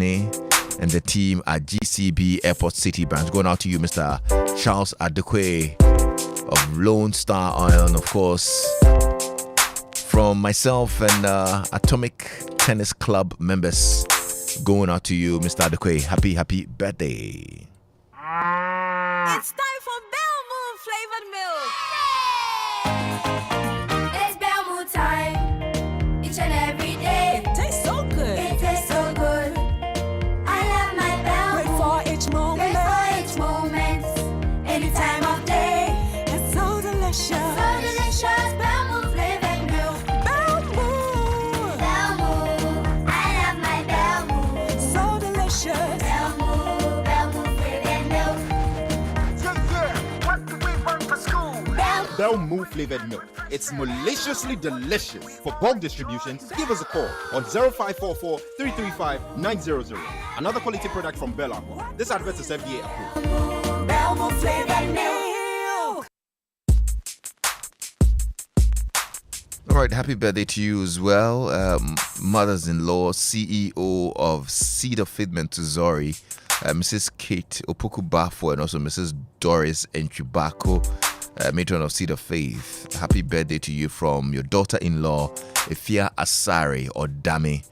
Guinea and the team at GCB Airport City branch. Going out to you, Mr. Charles Adekwe of Lone Star Oil, and of course, from myself and Atomic Tennis Club members, going out to you, Mr. Adekwe. Happy birthday. It's time for Belmont flavored milk. It's Belmont time, each and every day. It tastes so good. It tastes so good. I love my Belmont. Great for each moment. Great for each moment. Any time of day. It's so delicious. So delicious. Belmont flavored milk. Belmont. Belmont. I love my Belmont. So delicious. Belmont. Belmont flavored milk. What do we want for school? Belmont flavored milk. It's maliciously delicious. For bulk distribution, give us a call on 0544 335 900. Another quality product from Bella. This advert is FDA approved. Belmont flavored milk. All right, happy birthday to you as well. Mothers-in-law, CEO of Seed of Faith Mentuzori, Mrs. Kate Opoku Bafo, and also Mrs. Doris Enchibako, matron of Seed of Faith. Happy birthday to you from your daughter-in-law, Efia Asari or Dami.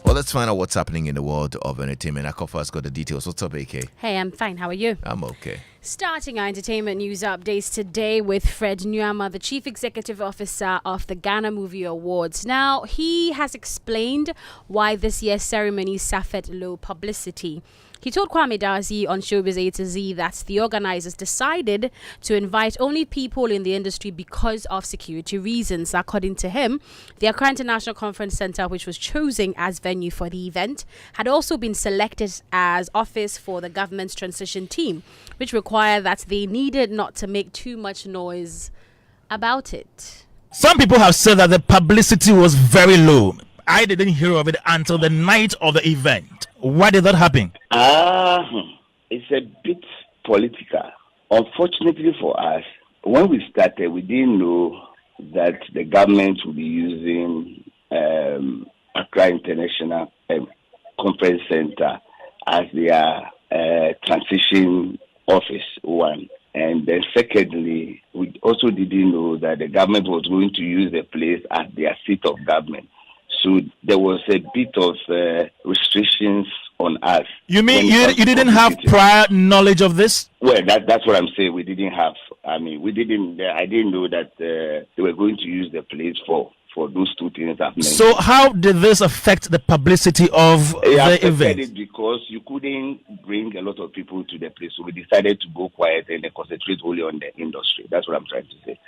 Well, let's find out what's happening in the world of entertainment. aKorfa's got the details. What's up, AK? Hey, I'm fine. How are you? I'm okay. Starting our entertainment news updates today with Fred Nyama, the Chief Executive Officer of the Ghana Movie Awards. Now, he has explained why this year's ceremony suffered low publicity. He told Kwame Dazi on Showbiz A to Z that the organizers decided to invite only people in the industry because of security reasons. According to him, the Accra International Conference Center, which was chosen as venue for the event, had also been selected as office for the government's transition team, which required that they needed not to make too much noise about it. Some people have said that the publicity was very low. I didn't hear of it until the night of the event. Why did that happen? It's a bit political. Unfortunately for us, when we started, we didn't know that the government would be using Accra International Conference Center as their transition office, one. And then secondly, we also didn't know that the government was going to use the place as their seat of government. So there was a bit of restrictions on us. You mean you didn't have prior knowledge of this? Well, that's what I'm saying. We didn't have. I mean, I didn't know that they were going to use the place for those two things I've mentioned. So how did this affect the publicity of the event? It because you couldn't bring a lot of people to the place. So we decided to go quiet and concentrate only on the industry. That's what I'm trying to say.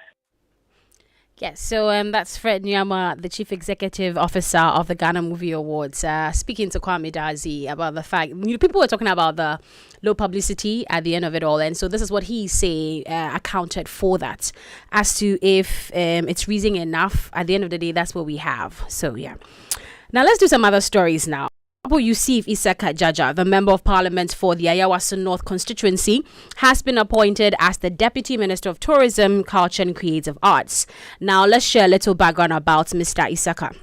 Yes, so that's Fred Nyama, the Chief Executive Officer of the Ghana Movie Awards, speaking to Kwame Dazi about the fact, people were talking about the low publicity at the end of it all, and so this is what he say accounted for that. As to if it's reason enough, at the end of the day, that's what we have. So yeah. Now let's do some other stories now. Yusuf Isaka Jaja, the Member of Parliament for the Ayawaso North constituency, has been appointed as the Deputy Minister of Tourism, Culture and Creative Arts. Now, let's share a little background about Mr. Isaka.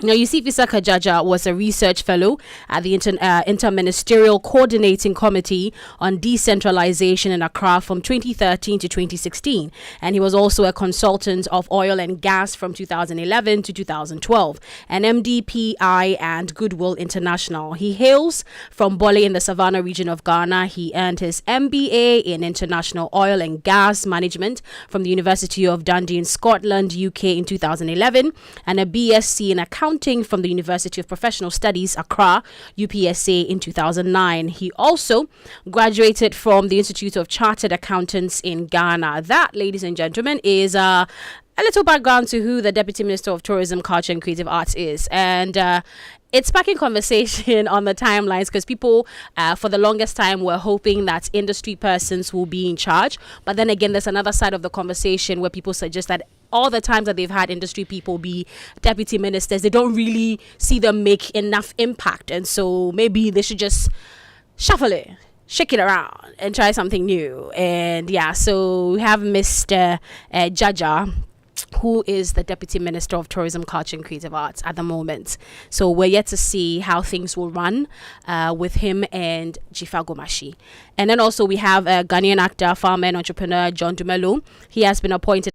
Now, Yusuf Isaka Jaja was a research fellow at the Interministerial Coordinating Committee on Decentralization in Accra from 2013 to 2016. And he was also a consultant of oil and gas from 2011 to 2012, an MDPI and Goodwill International. He hails from Bole in the Savannah region of Ghana. He earned his MBA in International Oil and Gas Management from the University of Dundee in Scotland, UK in 2011, and a BSc in Accounting from the University of Professional Studies, Accra, UPSA in 2009. He also graduated from the Institute of Chartered Accountants in Ghana. That, ladies and gentlemen, is a little background to who the Deputy Minister of Tourism, Culture and Creative Arts is. And it's sparking conversation on the timelines because people for the longest time were hoping that industry persons will be in charge. But then again, there's another side of the conversation where people suggest that all the times that they've had industry people be deputy ministers, they don't really see them make enough impact. And so maybe they should just shuffle it, shake it around and try something new. And yeah, so we have Mr. Jaja who is the Deputy Minister of Tourism, Culture and Creative Arts at the moment. So we're yet to see how things will run with him and Jifa Gomashi. And then also we have Ghanaian actor, farmer and entrepreneur John Dumelo. He has been appointed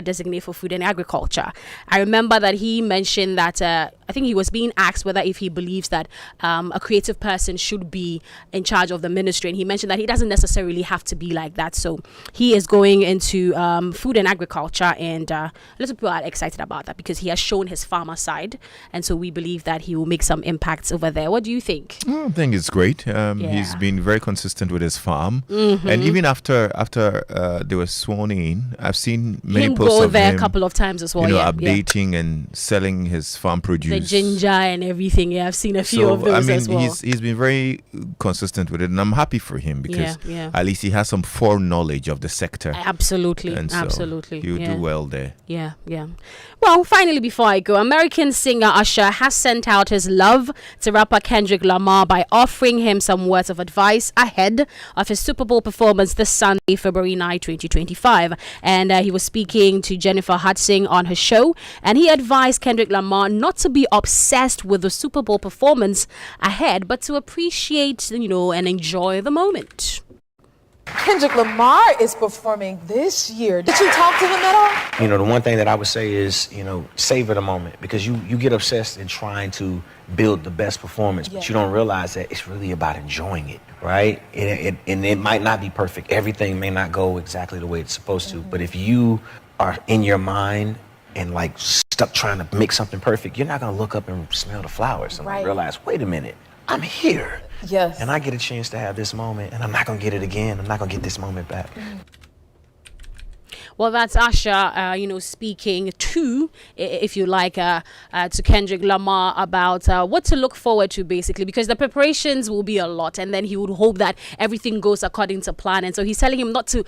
designate for food and agriculture. I remember that he mentioned that I think he was being asked whether if he believes that a creative person should be in charge of the ministry, and he mentioned that he doesn't necessarily have to be like that. So he is going into food and agriculture, and a lot of people are excited about that because he has shown his farmer side, and so we believe that he will make some impacts over there. What do you think? I think it's great. He's been very consistent with his farm, and even after they were sworn in, I've seen many posts go of there him, a couple of times as well. updating and selling his farm produce, the ginger and everything. I've seen a few of those as well. He's been very consistent with it, and I'm happy for him because at least he has some foreknowledge of the sector. Absolutely, and so absolutely. He'll do well there. Yeah. Well, finally, before I go, American singer Usher has sent out his love to rapper Kendrick Lamar by offering him some words of advice ahead of his Super Bowl performance this Sunday, February 9, 2025. And he was speaking to Jennifer Hudson on her show, and he advised Kendrick Lamar not to be obsessed with the Super Bowl performance ahead, but to appreciate, and enjoy the moment. Kendrick Lamar is performing this year. Did you talk to him at all? The one thing that I would say is, savor the moment, because you get obsessed in trying to build the best performance, but you don't realize that it's really about enjoying it, right? And it might not be perfect. Everything may not go exactly the way it's supposed to, but if you are in your mind and stuck trying to make something perfect, you're not going to look up and smell the flowers and realize, wait a minute, I'm here. Yes. And I get a chance to have this moment, and I'm not going to get it again. I'm not going to get this moment back. Well, that's Usher, speaking to, if you like, to Kendrick Lamar about what to look forward to, basically, because the preparations will be a lot, and then he would hope that everything goes according to plan. And so he's telling him not to,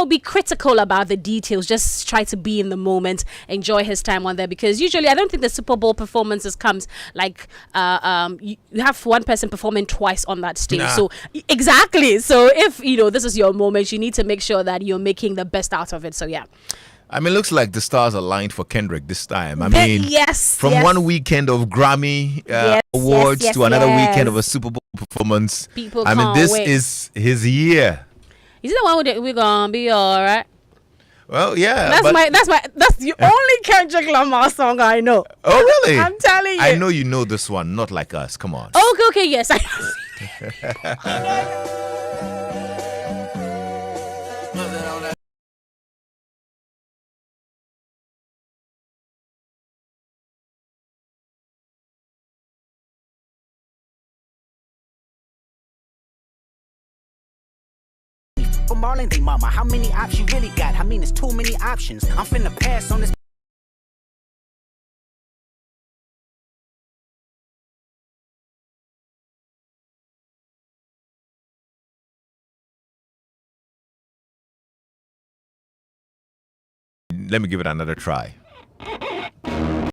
be critical about the details, just try to be in the moment, enjoy his time on there, because usually I don't think the Super Bowl performances comes like you have one person performing twice on that stage. So exactly. So if, this is your moment, you need to make sure that you're making the best out of it. So yeah. It looks like the stars aligned for Kendrick this time. From one weekend of Grammy awards to another weekend of a Super Bowl performance. People this wait. is his year. Is it the one with we're gonna be all right? Well, yeah. That's the only Kendrick Lamar song I know. Oh, really? I'm telling you. I know you know this one, not like us. Come on. Okay, yes. For Marlon, they mama, how many options you really got? It's too many options. I'm finna pass on this. Let me give it another try.